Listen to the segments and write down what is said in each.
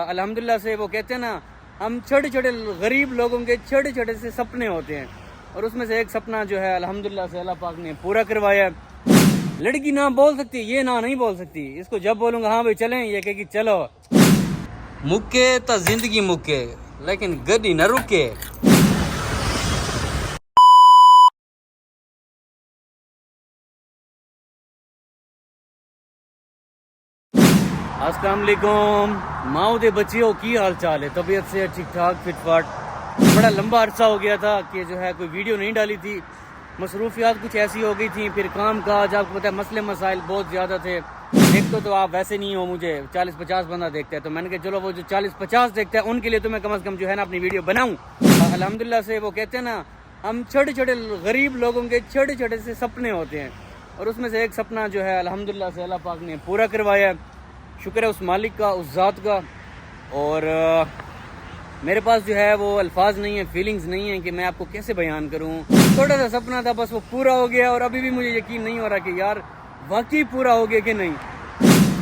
अल्हम्दुलिल्लाह से वो कहते हैं ना, हम छोटे छोटे गरीब लोगों के छोटे छोटे से सपने होते हैं और उसमें से एक सपना जो है अल्हम्दुलिल्लाह से अल्लाह पाक ने पूरा करवाया। लड़की ना बोल सकती, ये ना नहीं बोल सकती। इसको जब बोलूँगा हाँ भाई चलें, ये कहेगी चलो। मुक्के तो जिंदगी मुक्के, लेकिन गड्डी न रुके। अस्सलाम वालेकुम माओ दे बच्चियों, की हाल चाल है? तबीयत से ठीक ठाक फिटफाट। बड़ा लंबा अरसा हो गया था कि जो है कोई वीडियो नहीं डाली थी। मसरूफियात कुछ ऐसी हो गई थी, फिर काम काज, आपको पता है मसले मसाइल बहुत ज़्यादा थे। देखते तो आप वैसे नहीं हो, मुझे 40-50 बंदा देखते हैं, तो मैंने कहा चलो वो जो 40-50 देखते हैं उनके लिए तो मैं कम से कम जो है ना अपनी वीडियो बनाऊँ। अल्हम्दुलिल्लाह से वो कहते हैं ना, हम छोटे छोटे गरीब लोगों के छोटे छोटे से सपने होते हैं और उसमें से एक सपना जो है अल्हम्दुलिल्लाह से अल्लाह पाक ने पूरा करवाया। शुक्र है उस मालिक का, उस ज़ात का। और मेरे पास जो है वो अल्फाज नहीं है, फीलिंग्स नहीं है कि मैं आपको कैसे बयान करूं। छोटा सा सपना था, बस वो पूरा हो गया और अभी भी मुझे यकीन नहीं हो रहा कि यार वाकई पूरा हो गया कि नहीं।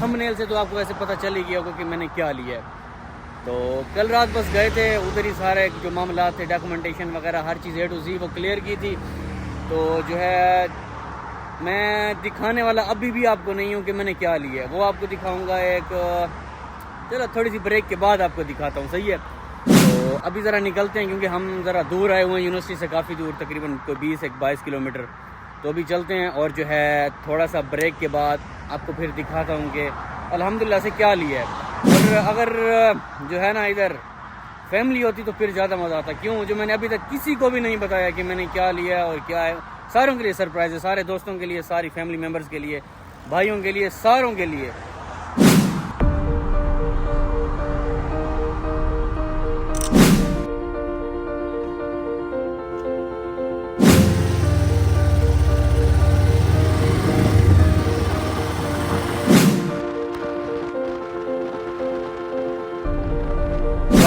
थंबनेल से तो आपको वैसे पता चल ही गया होगा कि मैंने क्या लिया है। तो कल रात बस गए थे उधर ही, सारे जो मामला थे, डॉक्यूमेंटेशन वगैरह हर चीज़ A to Z वो क्लियर की थी। तो जो है मैं दिखाने वाला अभी भी आपको नहीं हूँ कि मैंने क्या लिया है, वो आपको दिखाऊंगा एक, चलो थोड़ी सी ब्रेक के बाद आपको दिखाता हूँ, सही है? तो अभी ज़रा निकलते हैं क्योंकि हम ज़रा दूर आए हुए हैं, यूनिवर्सिटी से काफ़ी दूर, तकरीबन कोई 20-22 किलोमीटर। तो अभी चलते हैं और जो है थोड़ा सा ब्रेक के बाद आपको फिर दिखाता हूँ कि अल्हम्दुलिल्लाह से क्या लिया है। और अगर जो है ना इधर फैमिली होती तो फिर ज़्यादा मज़ा आता। क्यों, जो मैंने अभी तक किसी को भी नहीं बताया कि मैंने क्या लिया और क्या है। सारों के लिए सरप्राइज़ है, सारे दोस्तों के लिए, सारी फैमिली मेम्बर्स के लिए, भाइयों के लिए, सारों के लिए।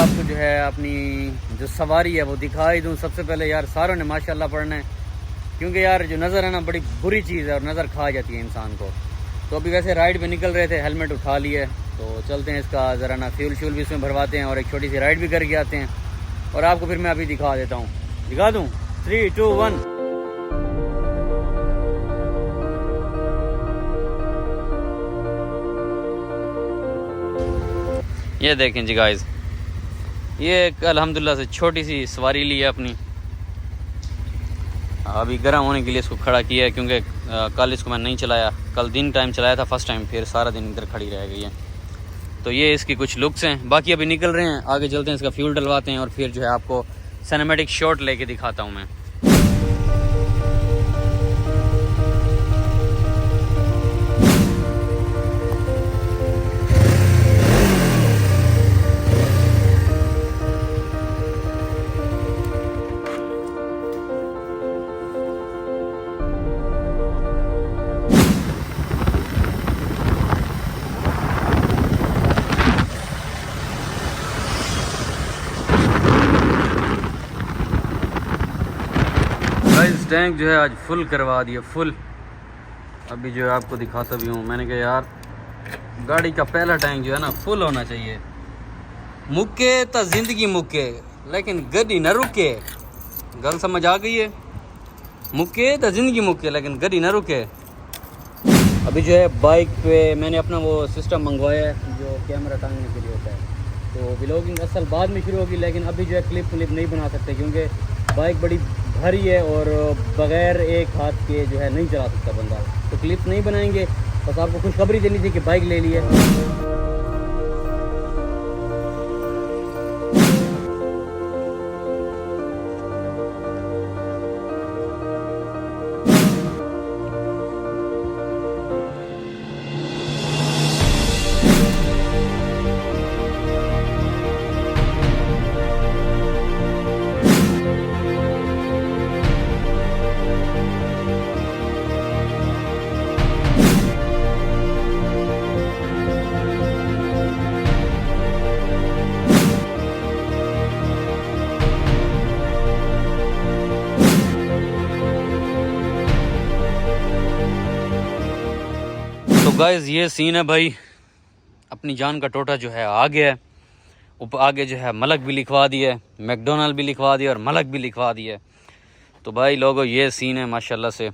आपको जो है अपनी जो सवारी है वो दिखा ही दूँ। सबसे पहले यार सारों ने माशाल्लाह पढ़ना है, क्योंकि यार जो नज़र है ना बड़ी बुरी चीज़ है और नज़र खा जाती है इंसान को। तो अभी वैसे राइड पे निकल रहे थे, हेलमेट उठा लिए, तो चलते हैं इसका ज़रा ना फ्यूल श्यूल भी इसमें भरवाते हैं और एक छोटी सी राइड भी करके आते हैं और आपको फिर मैं अभी दिखा देता हूँ। दिखा दूँ? 3, 2, 1। ये देखें जी गाइस, ये एक अल्हम्दुलिल्लाह से छोटी सी सवारी ली है अपनी। अभी गर्म होने के लिए इसको खड़ा किया है क्योंकि कल इसको मैंने नहीं चलाया, कल दिन टाइम चलाया था फर्स्ट टाइम, फिर सारा दिन इधर खड़ी रह गई है। तो ये इसकी कुछ लुक्स हैं। बाकी अभी निकल रहे हैं, आगे चलते हैं, इसका फ्यूल डलवाते हैं और फिर जो है आपको सिनेमैटिक शॉट लेके दिखाता हूँ मैं। टैंक जो है आज फुल करवा दिया, फुल। अभी जो है आपको दिखाता भी हूँ। मैंने कहा यार गाड़ी का पहला टैंक जो है ना फुल होना चाहिए। मुक्के तो जिंदगी मुक्के, लेकिन गड्डी न रुके। गल समझ आ गई है? मुक्के तो जिंदगी मुक्के, लेकिन गड्डी न रुके। अभी जो है बाइक पे मैंने अपना वो सिस्टम मंगवाया है जो कैमरा टांगने के लिए होता है। तो व्लॉगिंग असल बाद में शुरू होगी, लेकिन अभी जो है क्लिप नहीं बना सकते क्योंकि बाइक बड़ी भारी है और बगैर एक हाथ के जो है नहीं चला सकता बंदा। तो क्लिप नहीं बनाएंगे, बस आपको खुशखबरी देनी थी कि बाइक ले ली है। तो गाइस ये सीन है भाई, अपनी जान का टोटा जो है आ गया है। आगे जो है मलक भी लिखवा दिया है, मैकडोनल्ड भी लिखवा दिया और मलक भी लिखवा दिया है। तो भाई लोगों ये सीन है माशाल्लाह से।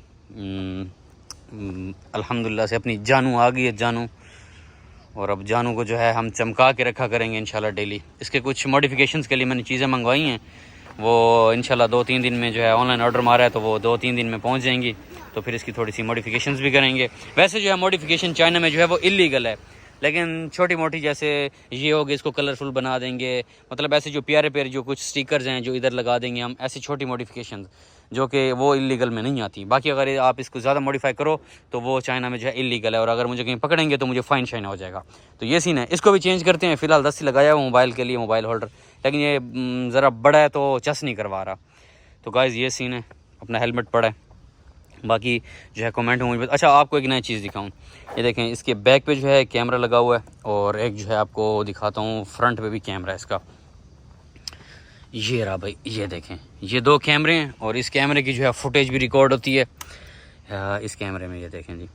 अल्हम्दुलिल्लाह से अपनी जानू आ गई है, जानू। और अब जानू को जो है हम चमका के रखा करेंगे इंशाल्लाह डेली। इसके कुछ मॉडिफिकेशंस के लिए मैंने चीज़ें मंगवाई हैं, वो इंशाल्लाह 2-3 दिन में जो है ऑनलाइन ऑर्डर मारा है, तो वो 2-3 दिन में पहुंच जाएंगी। तो फिर इसकी थोड़ी सी मॉडिफिकेशंस भी करेंगे। वैसे जो है मॉडिफिकेशन चाइना में जो है वो इलीगल है, लेकिन छोटी मोटी जैसे ये होगी, इसको कलरफुल बना देंगे, मतलब ऐसे जो प्यारे प्यारे जो कुछ स्टिकर्स हैं जो इधर लगा देंगे हम, ऐसी छोटी मॉडिफिकेशन जो कि वो इलीगल में नहीं आती। बाकी अगर आप इसको ज़्यादा मॉडिफाई करो तो वो चाइना में जो है इलीगल है, और अगर मुझे कहीं पकड़ेंगे तो मुझे फ़ाइन शाइन हो जाएगा। तो ये सीन है। इसको भी चेंज करते हैं। फ़िलहाल 10 लगाया हुआ मोबाइल के लिए, मोबाइल होल्डर, लेकिन ये ज़रा बड़ा है तो चस नहीं करवा रहा। तो गाइज़ ये सीन है। अपना हेलमेट पड़ा है। बाकी जो है कमेंट में मुझे। अच्छा, आपको एक नई चीज़ दिखाऊं, ये देखें, इसके बैक पे जो है कैमरा लगा हुआ है, और एक जो है आपको दिखाता हूँ फ्रंट पे भी कैमरा है इसका। ये रहा भाई, ये देखें, ये 2 कैमरे हैं, और इस कैमरे की जो है फुटेज भी रिकॉर्ड होती है इस कैमरे में। ये देखें जी,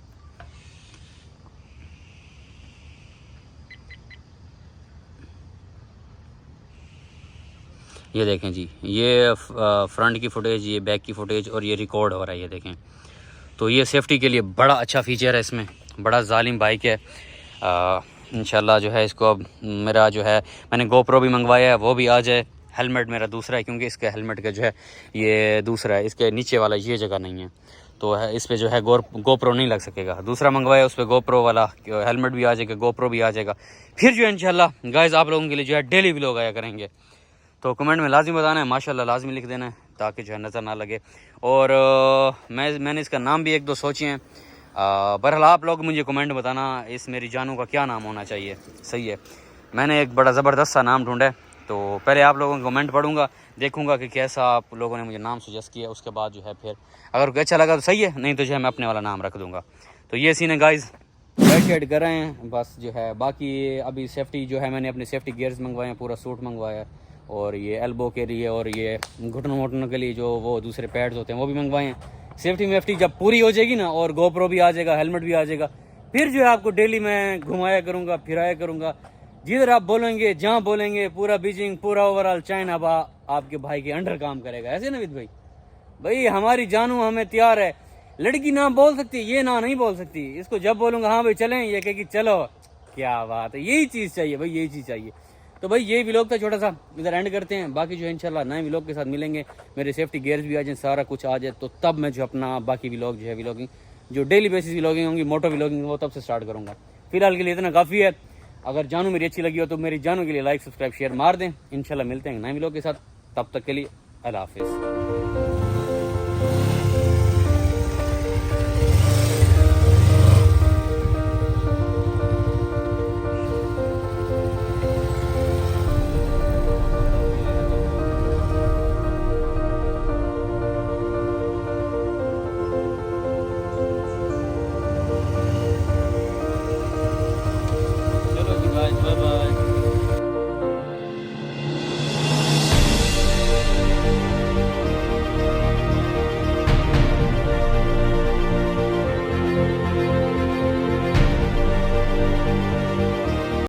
ये देखें जी, ये फ्रंट की फुटेज, ये बैक की फुटेज, और ये रिकॉर्ड हो रहा है, ये देखें। तो ये सेफ्टी के लिए बड़ा अच्छा फीचर है इसमें। बड़ा जालिम बाइक है। इंशाल्लाह जो है इसको अब मेरा जो है मैंने गोप्रो भी मंगवाया है, वो भी आ जाए। हेलमेट मेरा दूसरा है, क्योंकि इसके हेलमेट का जो है ये दूसरा है, इसके नीचे वाला ये जगह नहीं है, तो है इस पर जो है गोप्रो नहीं लग सकेगा। दूसरा मंगवाया, उस पर गोप्रो वाला हेलमेट भी आ जाएगा, गोप्रो भी आ जाएगा। फिर जो है इंशाल्लाह गाइस आप लोगों के लिए जो है डेली व्लॉग आया करेंगे। तो कमेंट में लाजिम बताना है, माशाल्लाह लाजमी लिख देना है, ताकि जो है नज़र ना लगे। और मैंने इसका नाम भी 1-2 सोचे हैं। बहरहाल आप लोग मुझे कमेंट बताना इस मेरी जानू का क्या नाम होना चाहिए। सही है, मैंने एक बड़ा ज़बरदस्त सा नाम ढूंढा है, तो पहले आप लोगों के कमेंट पढ़ूंगा, देखूंगा कि कैसा आप लोगों ने मुझे नाम सजेस्ट किया। उसके बाद जो है फिर अगर कोई अच्छा लगा तो सही है, नहीं तो जो है मैं अपने वाला नाम रख दूँगा। तो ये सीन है गाइज़, बैक कर रहे हैं बस जो है। बाकी अभी सेफ्टी जो है मैंने अपने सेफ्टी गियर्स मंगवाए हैं, पूरा सूट मंगवाया है, और ये एल्बो के लिए और ये घुटनों वुटनों के लिए जो वो दूसरे पैड्स होते हैं वो भी मंगवाए हैं। सेफ्टी वेफ्टी जब पूरी हो जाएगी ना, और गोप्रो भी आ जाएगा, हेलमेट भी आ जाएगा, फिर जो है आपको डेली मैं घुमाया करूँगा, फिराया करूँगा। जिधर आप बोलेंगे, जहाँ बोलेंगे, पूरा बीजिंग, पूरा ओवरऑल चाइना आपके भाई के अंडर काम करेगा। ऐसे नवीद भाई, भाई हमारी जानू हमें तैयार है। लड़की ना बोल सकती, ये ना नहीं बोल सकती। इसको जब बोलूँगा हाँ भाई चलें, ये कहेगी चलो। क्या बात है, यही चीज़ चाहिए भाई, यही चीज़ चाहिए। तो भाई ये व्लॉग था छोटा सा, इधर एंड करते हैं। बाकी जो है इंशाल्लाह नए व्लॉग के साथ मिलेंगे। मेरे सेफ्टी गियर्स भी आ जाए, सारा कुछ आ जाए, तो तब मैं जो अपना बाकी व्लॉग जो है व्लॉगिंग जो डेली बेसिस व्लॉगिंग होंगी, मोटो व्लॉगिंग, वो तब से स्टार्ट करूँगा। फिलहाल के लिए इतना काफ़ी है। अगर जानू मेरी अच्छी लगी हो तो मेरी जानू के लिए लाइक, सब्सक्राइब, शेयर मार दें। इंशाल्लाह मिलते हैं नए व्लॉग के साथ, तब तक के लिए अल्लाह हाफिज़।